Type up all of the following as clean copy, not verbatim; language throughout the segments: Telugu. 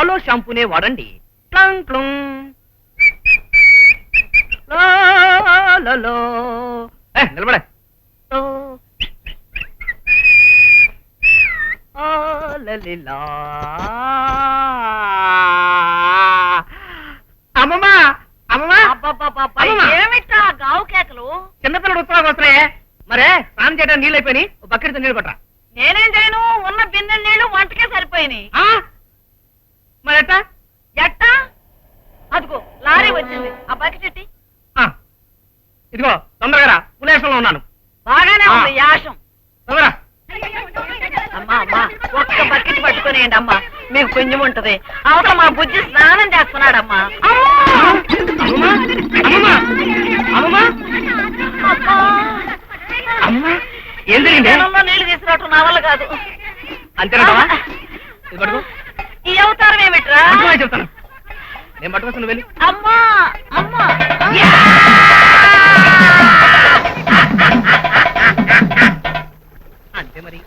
హలో షాంపూనే వాడండి. క్లంగ్ క్లుంగ్. నిలబడే. అమ్మమ్మా ఏమిట్రా గావు కేకలు? చిన్నపిల్లడు ఉత్సవాలకు వస్తున్నాయే. మరే స్నానం చేయడానికి నీళ్ళు అయిపోయి బకెట్తో నీళ్ళు కొట్టరా. నేనేం చేయను, ఉన్న బిన్నె నీళ్లు వంటకే సరిపోయినాయి. మరి ఎట్టా? ఎట్టా? అదిగో లారీ వచ్చింది, ఆ బకెట్ ఎట్టి. ఇదిగో తొందరగా పులేశంలో ఉన్నాను. బాగానే ఉంది యాషం. తొందరగా. అమ్మా అమ్మా, ఒక్క బకెట్ పట్టుకునేయండి అమ్మా, మీకు పుణ్యం ఉంటది. అవతల మా బుజ్జి స్నానం చేస్తున్నాడమ్మా. ఏం జరిగింది? నీళ్లు తీసుకురావటం నా వల్ల కాదు. అంతేనా? ఈ అవతారం ఏమిట్రా? చెప్తాను, నేను పట్టుకొస్తాను వెళ్ళి. అమ్మా అమ్మా, అంతే మరి.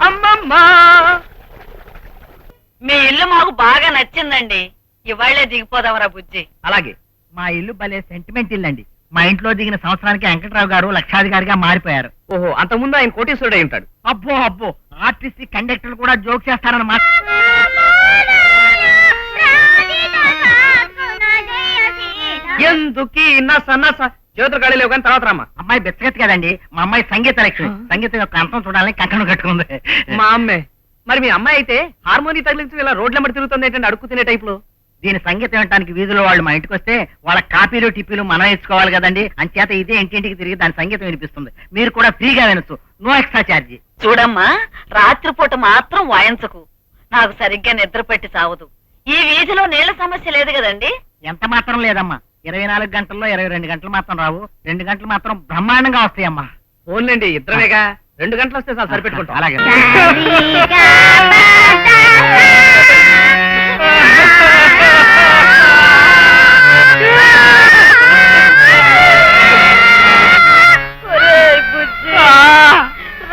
అమ్మమ్మా, మీ ఇల్లు మాకు బాగా నచ్చిందండి. ఇవాళ్లే దిగిపోదామరా బుజ్జి. అలాగే. మా ఇల్లు భలే సెంటిమెంట్ ఇల్లు అండి. మా ఇంట్లో దిగిన సంవత్సరానికి వెంకట్రావు గారు లక్షాధికారిగా మారిపోయారు. ఓహో, అంతకుముందు ఆయన కోటీశ్వరుడు అయి ఉంటాడు. అబ్బో అబ్బో, ఆర్టిస్ట్ కండక్టర్లు కూడా జోక్ చేస్తారన్నమాట. ఎందుకీ నస నస చేతులు గాడి లేవు కానీ తర్వాత రామ్మా. అమ్మాయి బెచ్చగతి కదండి, మా అమ్మాయి సంగీత లక్ష్మి. సంగీతం యొక్క అంతం చూడాలని కంకణం కట్టుకుంది. మా అమ్మే. మరి మీ అమ్మాయి అయితే హార్మోని తగిలించి ఇలా రోడ్ల మడి తిరుగుతుంది ఏంటంటే అడుక్కు తినే టైప్ లో. దీని సంగీతం వినడానికి వీధిలో వాళ్ళు మా ఇంటికి వస్తే వాళ్ళ కాపీలు టిప్పీలు మనం ఇచ్చుకోవాలి కదండి. అంచేత ఇదే ఇంటింటికి తిరిగి దాని సంగీతం వినిపిస్తుంది. మీరు కూడా ఫ్రీగా వినొచ్చు, నో ఎక్స్ట్రా ఛార్జీ. చూడమ్మా, రాత్రిపూట మాత్రం వాయించకు, నాకు సరిగ్గా నిద్ర పెట్టి సావదు. ఈ వీధిలో నీళ్ల సమస్య లేదు కదండి. ఎంత మాత్రం లేదమ్మా, 24 గంటల్లో 22 గంటలు మాత్రం రావు, 2 గంటలు మాత్రం బ్రహ్మాండంగా వస్తాయమ్మా. ఫోన్లేండి, ఇద్దరమేగా, 2 గంటలు వస్తే చాలు, సరిపెట్టుకుంటాం. అలాగే.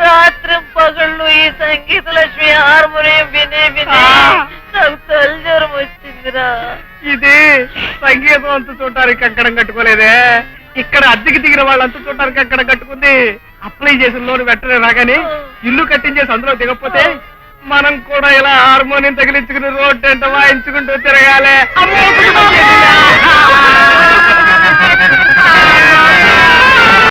రాత్రి పగళ్ళు ఈ సంగీత లక్ష్మి హార్మోనియం వినే వినే నాకు తల్లిజ్వరం వచ్చిందిరా. ఇది సంగీతం అంత చూడటానికి కంకణం కట్టుకోలేదే. ఇక్కడ అద్దెకి దిగిన వాళ్ళంతా చూడటానికి కంకణం కట్టుకుంది. అప్లై చేసిన లోన్ వెంటనే రాగానే ఇల్లు కట్టించేసి అందులో దిగకపోతే మనం కూడా ఇలా హార్మోనియం తగిలించుకుని రోడ్డు అంటే వాయించుకుంటూ తిరగాలి.